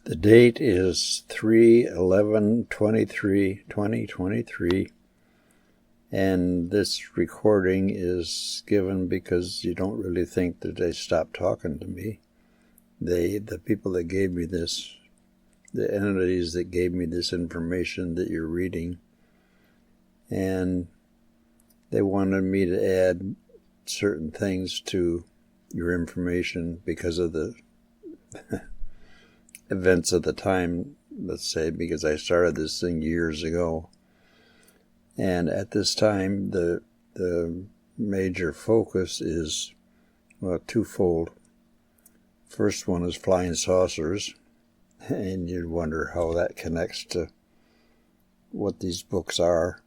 The date is 3/11/23/2023, and this recording is given because you don't really think that they stopped talking to me. The people that gave me this, the entities that gave me this information that you're reading, and they wanted me to add certain things to your information because of the events of the time, let's say, because I started this thing years ago. And at this time, the major focus is, well, twofold. First one is flying saucers, and you'd wonder how that connects to what these books are,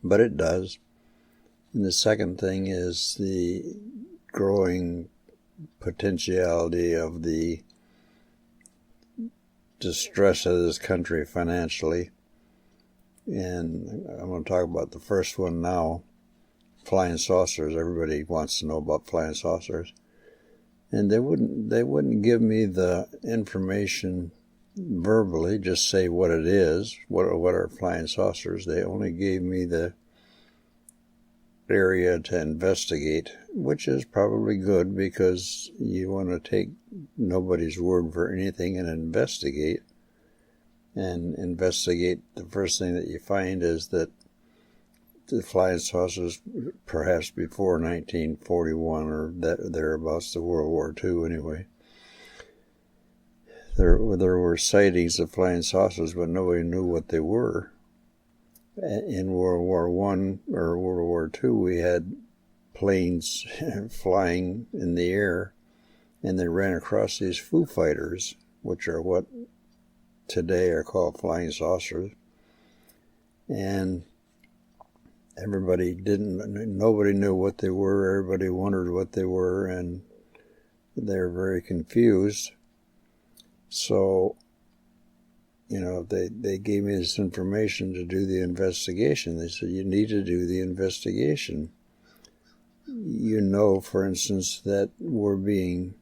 but it does. And the second thing is the growing potentiality of the distress of this country financially. And I'm going to talk about the first one now, flying saucers. Everybody wants to know about flying saucers. And they wouldn't give me the information verbally, just say what it is, what are flying saucers. They only gave me the area to investigate, which is probably good because you want to take nobody's word for anything and investigate. And investigate, the first thing that you find is that the flying saucers, perhaps before 1941 or thereabouts, the World War II anyway, there were sightings of flying saucers, but nobody knew what they were. In World War I or World War II, we had planes flying in the air, and they ran across these Foo Fighters, which are what today are called flying saucers. And nobody knew what they were. Everybody wondered what they were, and they were very confused. So, they gave me this information to do the investigation. They said, you need to do the investigation. For instance, that we're being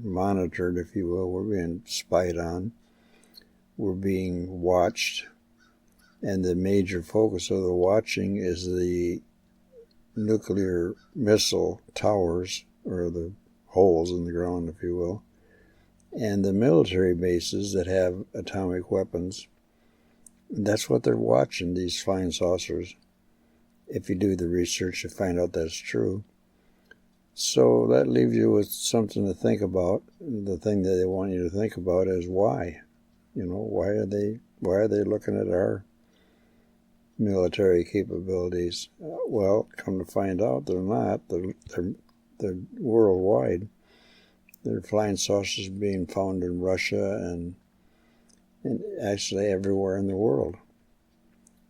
monitored, if you will. We're being spied on. We're being watched. And the major focus of the watching is the nuclear missile towers, or the holes in the ground, if you will, and the military bases that have atomic weapons. That's what they're watching, these flying saucers. If you do the research, you find out that's true. So that leaves you with something to think about. The thing that they want you to think about is why. Why are they looking at our military capabilities? Well, come to find out, they're not. They're worldwide. There are flying saucers being found in Russia and actually everywhere in the world.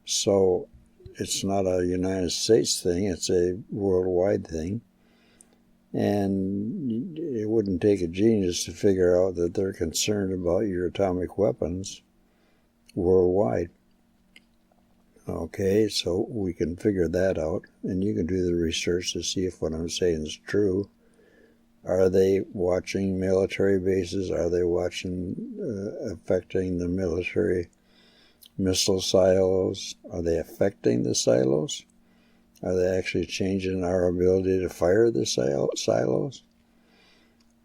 So it's not a United States thing, it's a worldwide thing. And it wouldn't take a genius to figure out that they're concerned about your atomic weapons worldwide. Okay, so we can figure that out, and you can do the research to see if what I'm saying is true. Are they watching military bases? Are they affecting the military missile silos? Are they affecting the silos? Are they actually changing our ability to fire the silos?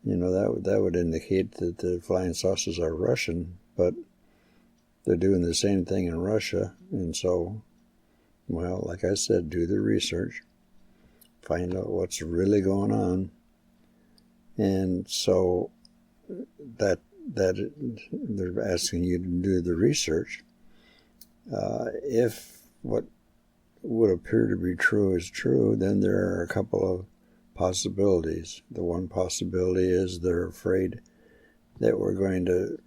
That would indicate that the flying saucers are Russian, but they're doing the same thing in Russia. And so, well, like I said, do the research, find out what's really going on. And so that they're asking you to do the research. If what would appear to be true is true, then there are a couple of possibilities. The one possibility is they're afraid that we're going to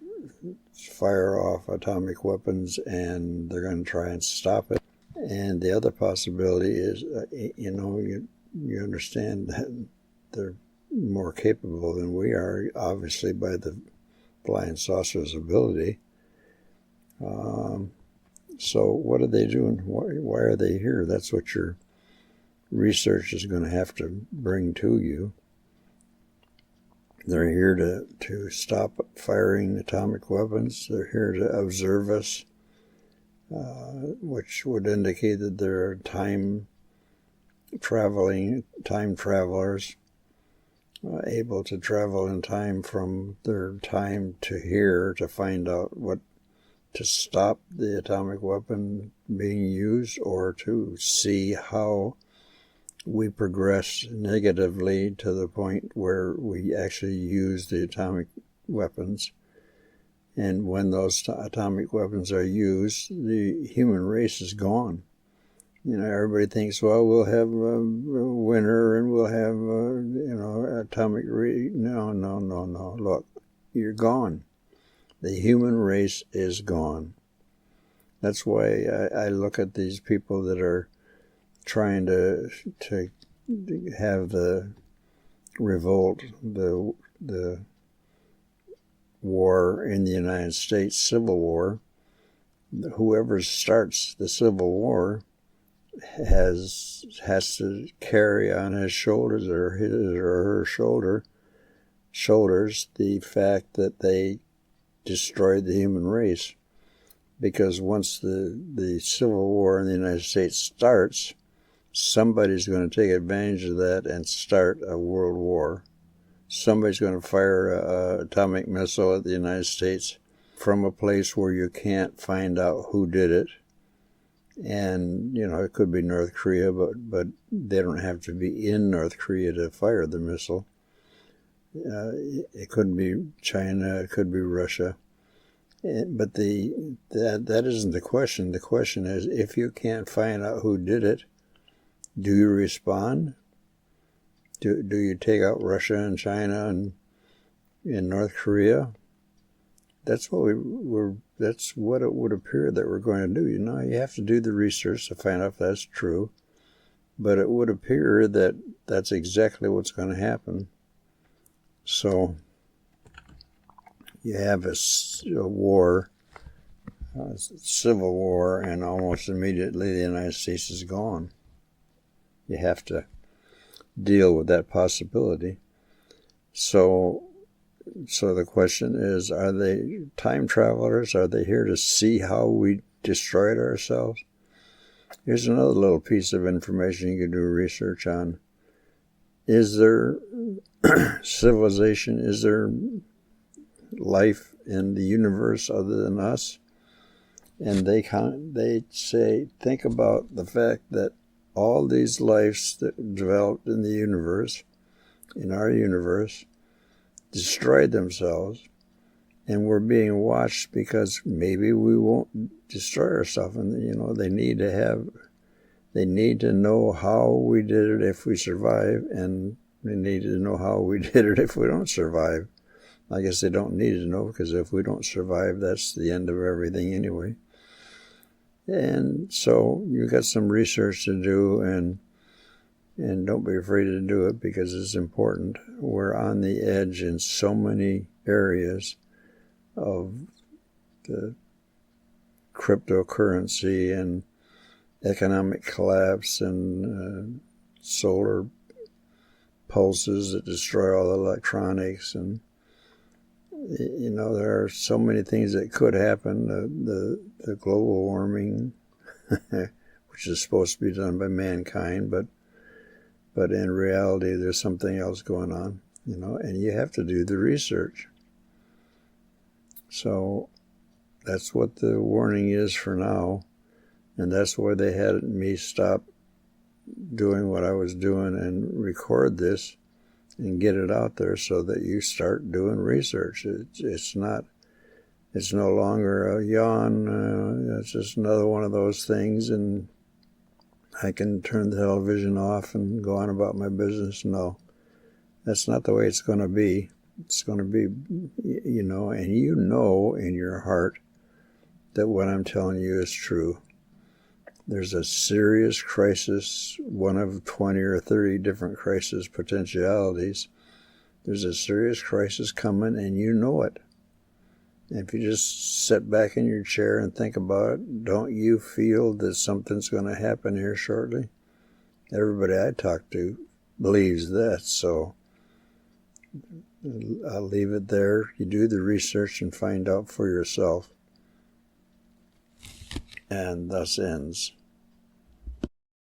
fire off atomic weapons and they're going to try and stop it. And the other possibility is, you understand that they're more capable than we are, obviously, by the flying saucer's ability. So what are they doing? Why are they here? That's what your research is going to have to bring to you. They're here to stop firing atomic weapons. They're here to observe us, which would indicate that they're time travelers, able to travel in time from their time to here to find out what to stop the atomic weapon being used, or to see how we progress negatively to the point where we actually use the atomic weapons. And when those atomic weapons are used, the human race is gone. Everybody thinks, well, we'll have a winter and we'll have, atomic No. Look, you're gone. The human race is gone. That's why I look at these people that are trying to have the revolt, the war in the United States, Civil War. Whoever starts the Civil War has to carry on his shoulders, or his or her shoulders, the fact that they destroyed the human race. Because once the Civil War in the United States starts, somebody's going to take advantage of that and start a world war. Somebody's going to fire an atomic missile at the United States from a place where you can't find out who did it. And, it could be North Korea, but they don't have to be in North Korea to fire the missile. It could be China, it could be Russia. But that isn't the question. The question is, if you can't find out who did it, do you respond? Do you take out Russia and China and North Korea? That's what that's what it would appear that we're going to do. You have to do the research to find out if that's true. But it would appear that that's exactly what's going to happen. So you have a war, a civil war, and almost immediately the United States is gone. You have to deal with that possibility. So the question is, are they time travelers? Are they here to see how we destroyed ourselves? Here's another little piece of information you can do research on. Is there civilization? Is there life in the universe other than us? And they say, think about the fact that all these lives that developed in the universe, in our universe, destroyed themselves, and we're being watched because maybe we won't destroy ourselves. And they need to know how we did it if we survive, and they need to know how we did it if we don't survive. I guess they don't need to know, because if we don't survive, that's the end of everything anyway. And so you got some research to do, and don't be afraid to do it, because it's important. We're on the edge in so many areas of the cryptocurrency and economic collapse and solar pulses that destroy all the electronics, and there are so many things that could happen. The global warming, which is supposed to be done by mankind, but in reality there's something else going on, and you have to do the research. So that's what the warning is for now, and that's why they had me stop doing what I was doing and record this and get it out there, so that you start doing research. It's no longer a yawn. It's just another one of those things, and I can turn the television off and go on about my business. No, that's not the way it's going to be. It's going to be, and in your heart that what I'm telling you is true. There's a serious crisis, one of 20 or 30 different crisis potentialities. There's a serious crisis coming, and you know it. And if you just sit back in your chair and think about it, don't you feel that something's going to happen here shortly? Everybody I talk to believes that. So I'll leave it there. You do the research and find out for yourself. And thus ends.